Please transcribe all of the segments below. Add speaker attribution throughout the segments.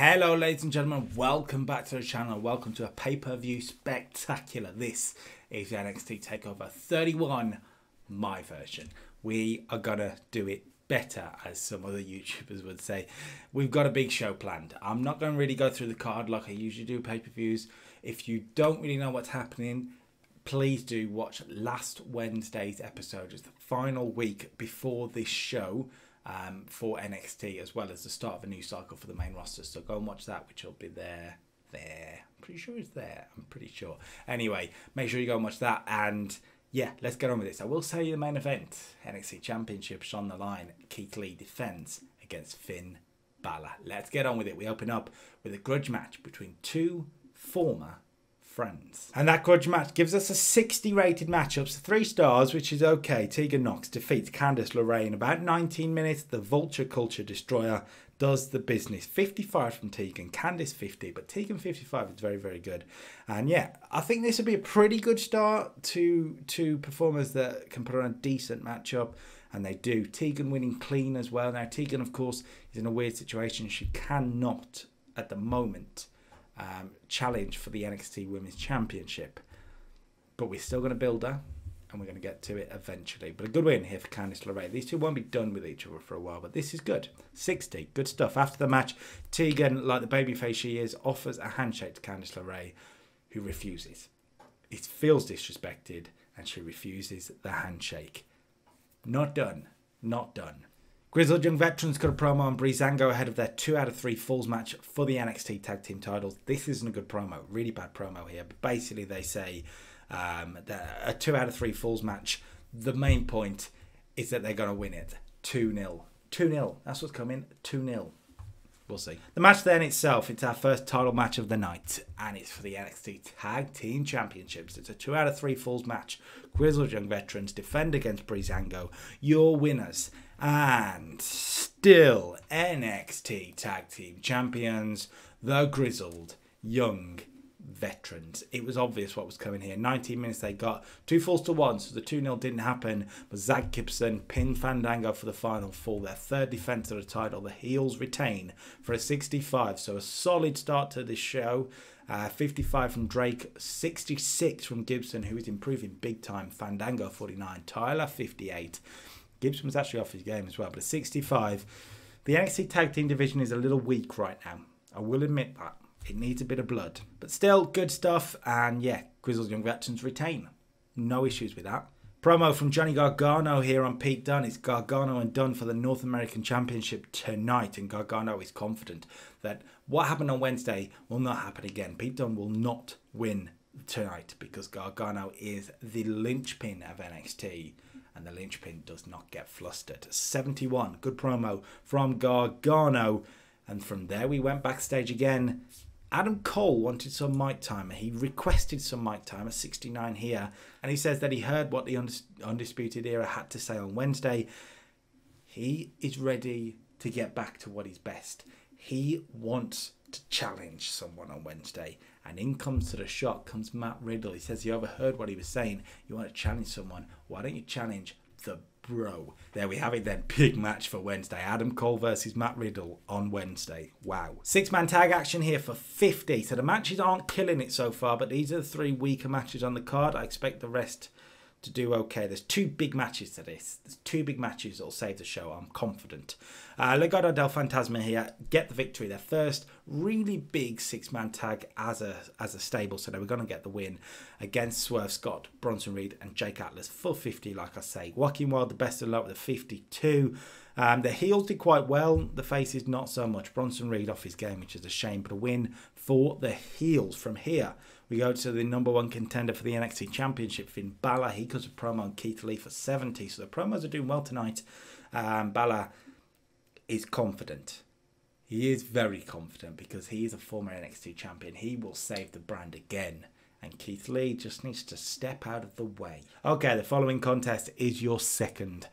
Speaker 1: Hello ladies and gentlemen, welcome back to the channel, welcome to a pay-per-view spectacular. This is NXT TAKEOVER 31, my version. We are gonna do it better, as some other YouTubers would say. We've got a big show planned. I'm not going to really go through the card like I usually do pay-per-views. If you don't really know what's happening, please do watch last Wednesday's episode. It's the final week before this show. For NXT, as well as the start of a new cycle for the main roster. So go and watch that, which will be there. I'm pretty sure it's there. I'm pretty sure. Anyway, make sure you go and watch that. And yeah, let's get on with this. I will tell you the main event. NXT Championship's on the line. Keith Lee defends against Finn Balor. Let's get on with it. We open up with a grudge match between two former friends. And that grudge match gives us a 60 rated matchup, so 3 stars, which is okay. Tegan Nox defeats Candice LeRae in about 19 minutes. The Vulture Culture Destroyer does the business. 55 from Tegan, Candice 50, but Tegan 55 is very, very good. And yeah, I think this would be a pretty good start to performers that can put on a decent matchup, and they do. Tegan winning clean as well. Now, Tegan, of course, is in a weird situation. She cannot, at the moment, challenge for the NXT Women's Championship, but we're still going to build her and we're going to get to it eventually. But a good win here for Candice LeRae. These two won't be done with each other for a while, but this is good. 60, good stuff. After the match, Tegan, like the babyface she is, offers a handshake to Candice LeRae, who refuses. It feels disrespected and she refuses the handshake. Not done. Not done. Grizzled Young Veterans cut a promo on Breezango ahead of their 2 out of 3 falls match for the NXT Tag Team titles. This isn't a good promo, really bad promo here. But basically they say that a 2 out of 3 falls match, the main point is that they're going to win it. 2-0. 2-0. That's what's coming. 2-0. We'll see. The match then itself, it's our first title match of the night, and it's for the NXT Tag Team Championships. It's a 2 out of 3 falls match. Grizzled Young Veterans defend against Breezango. Your winners, and still NXT Tag Team Champions, the Grizzled Young Veterans. It was obvious what was coming here. 19 minutes they got. 2 falls to 1, so the 2-0 didn't happen. But Zach Gibson pinned Fandango for the final fall. Their 3rd defense of the title. The heels retain for a 65. So a solid start to this show. 55 from Drake, 66 from Gibson, who is improving big time. Fandango 49, Tyler 58. Gibson was actually off his game as well, but 65. The NXT Tag Team division is a little weak right now. I will admit that. It needs a bit of blood. But still, good stuff. And yeah, Grizzled Young Veterans retain. No issues with that. Promo from Johnny Gargano here on Pete Dunne. It's Gargano and Dunne for the North American Championship tonight. And Gargano is confident that what happened on Wednesday will not happen again. Pete Dunne will not win tonight because Gargano is the linchpin of NXT. And the linchpin does not get flustered. 71. Good promo from Gargano. And from there we went backstage again. Adam Cole wanted some mic time. He requested some mic time at 69 here. And he says that he heard what the Undisputed Era had to say on Wednesday. He is ready to get back to what is best. He wants to challenge someone on Wednesday. And in comes to the shot, comes Matt Riddle. He says he overheard what he was saying. You want to challenge someone. Why don't you challenge the bro? There we have it then. Big match for Wednesday. Adam Cole versus Matt Riddle on Wednesday. Wow. 6-man tag action here for 50. So the matches aren't killing it so far, but these are the 3 weaker matches on the card. I expect the rest to do okay. There's 2 big matches to this. There's 2 big matches that will save the show. I'm confident. Legado del Fantasma here get the victory. Their first really big 6-man tag as a stable. So they were going to get the win against Swerve Scott, Bronson Reed and Jake Atlas for 50, like I say. Joaquin Wilde, the best of luck with the 52. The heels did quite well. The faces not so much. Bronson Reed off his game, which is a shame. But a win for the heels. From here, we go to the #1 contender for the NXT Championship, Finn Balor. He cuts a promo on Keith Lee for 70. So the promos are doing well tonight. Balor is confident. He is very confident because he is a former NXT champion. He will save the brand again. And Keith Lee just needs to step out of the way. Okay, the following contest is your 2nd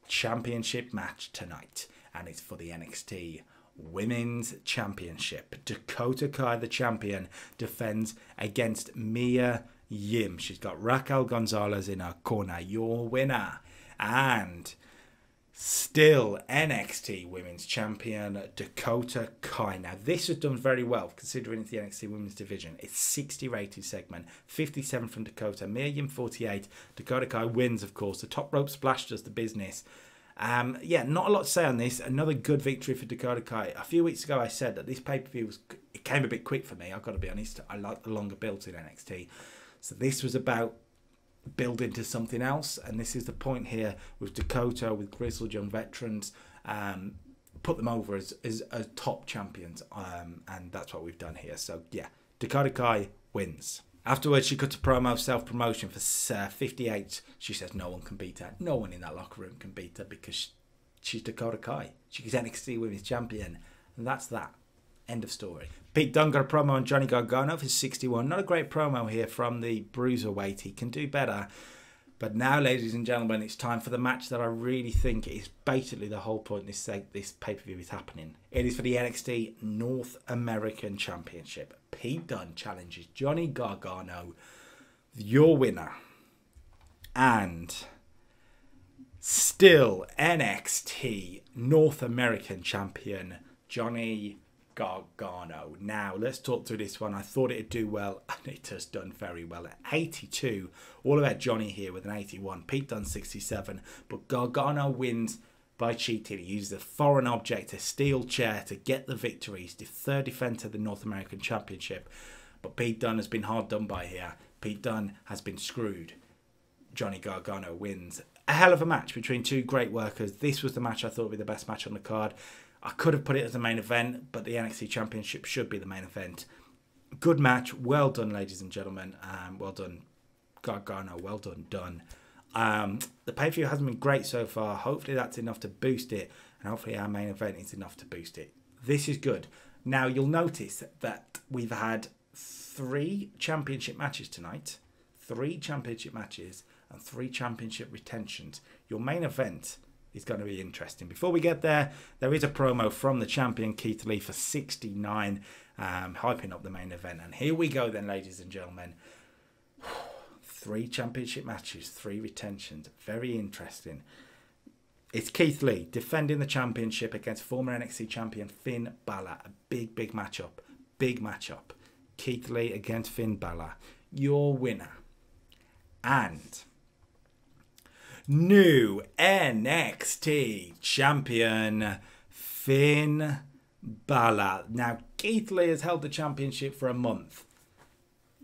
Speaker 1: championship match tonight. And it's for the NXT Women's Championship. Dakota Kai, the champion, defends against Mia Yim. She's got Raquel Gonzalez in her corner. Your winner. And Still NXT Women's Champion Dakota Kai. Now this was done very well considering it's the NXT Women's Division. It's 60 rated segment, 57 from Dakota, Mia Yim 48. Dakota Kai wins, of course. The top rope splash does the business. Yeah, not a lot to say on this. Another good victory for Dakota Kai. A few weeks ago I said that this pay-per-view it came a bit quick for me. I've got to be honest. I like the longer build in NXT. So this was about build into something else, and this is the point here with Dakota, with grizzled young veterans, put them over as top champions, and that's what we've done here. So yeah, Dakota Kai wins. Afterwards, she cut a promo, self-promotion for 58. She says no one can beat her. No one in that locker room can beat her because she's Dakota Kai. She's NXT Women's Champion, and that's that. End of story. Pete Dunne got a promo on Johnny Gargano for 61. Not a great promo here from the Bruiserweight. He can do better. But now, ladies and gentlemen, it's time for the match that I really think is basically the whole point this pay-per-view is happening. It is for the NXT North American Championship. Pete Dunne challenges Johnny Gargano, your winner. And still NXT North American Champion, Johnny Gargano. Now, let's talk through this one. I thought it'd do well, and it has done very well. At 82, all about Johnny here with an 81. Pete Dunne 67, but Gargano wins by cheating. He uses a foreign object, a steel chair, to get the victory. He's the third defender of the North American Championship, but Pete Dunne has been hard done by here. Pete Dunne has been screwed. Johnny Gargano wins. A hell of a match between two great workers. This was the match I thought would be the best match on the card. I could have put it as the main event, but the NXT Championship should be the main event. Good match. Well done, ladies and gentlemen. Well done, Gargano. Well done. The pay-per-view hasn't been great so far. Hopefully that's enough to boost it, and hopefully our main event is enough to boost it. This is good. Now, you'll notice that we've had 3 championship matches tonight. 3 championship matches and 3 championship retentions. Your main event is going to be interesting. Before we get there, there is a promo from the champion Keith Lee for 69, hyping up the main event. And here we go then, ladies and gentlemen. 3 championship matches, 3 retentions. Very interesting. It's Keith Lee defending the championship against former NXT champion Finn Balor. A big matchup. Big matchup. Keith Lee against Finn Balor. Your winner. And new NXT champion Finn Balor. Now, Keith Lee has held the championship for a month.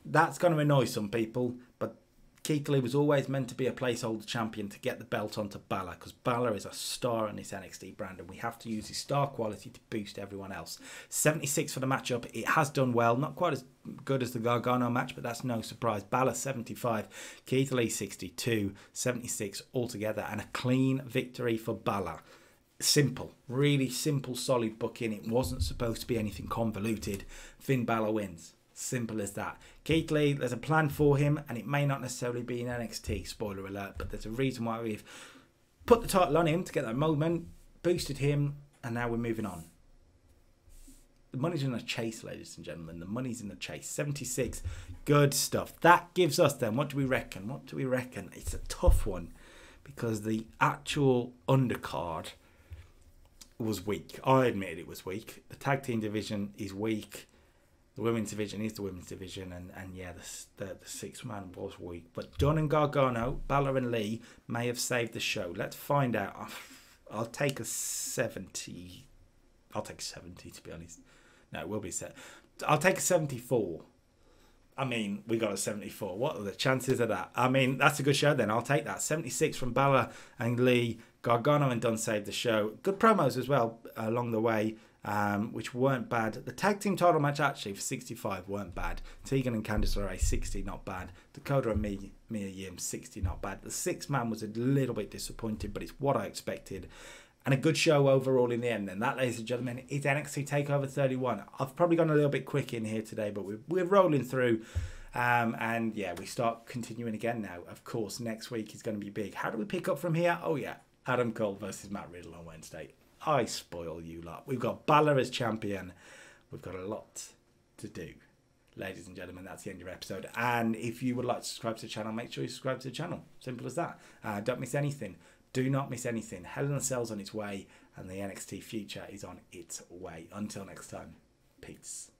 Speaker 1: That's going to annoy some people, but Keith Lee was always meant to be a placeholder champion to get the belt onto Balor, because Balor is a star on this NXT brand, and we have to use his star quality to boost everyone else. 76 for the matchup. It has done well. Not quite as good as the Gargano match, but that's no surprise. Balor 75, Keith Lee 62, 76 altogether, and a clean victory for Balor. Simple, really simple, solid booking. It wasn't supposed to be anything convoluted. Finn Balor wins. Simple as that. Keith Lee, there's a plan for him, and it may not necessarily be in NXT, spoiler alert, but there's a reason why we've put the title on him to get that moment, boosted him, and now we're moving on. The money's in the chase, ladies and gentlemen. The money's in the chase. 76, good stuff. That gives us then, what do we reckon? What do we reckon? It's a tough one, because the actual undercard was weak. I admitted it was weak. The tag team division is weak. The women's division is the women's division, and yeah, the 6th man was weak. But Dunne and Gargano, Balor and Lee may have saved the show. Let's find out. I'll take a 70. I'll take 70, to be honest. No, it will be set. I'll take a 74. I mean, we got a 74. What are the chances of that? I mean, that's a good show then. I'll take that. 76 from Balor and Lee. Gargano and Dunne saved the show. Good promos as well along the way. Which weren't bad. The tag team title match actually for 65 weren't bad. Tegan and Candice LeRae 60, not bad. Dakota and Mia Yim 60, not bad. The 6th man was a little bit disappointed, but it's what I expected. And a good show overall in the end. And that, ladies and gentlemen, is NXT TakeOver 31. I've probably gone a little bit quick in here today, but we're rolling through. And yeah, we start continuing again now. Of course, next week is going to be big. How do we pick up from here? Oh yeah, Adam Cole versus Matt Riddle on Wednesday. I spoil you lot. We've got Balor as champion. We've got a lot to do. Ladies and gentlemen, that's the end of your episode. And if you would like to subscribe to the channel, make sure you subscribe to the channel. Simple as that. Don't miss anything. Do not miss anything. Hell in a Cell's on its way, and the NXT future is on its way. Until next time, peace.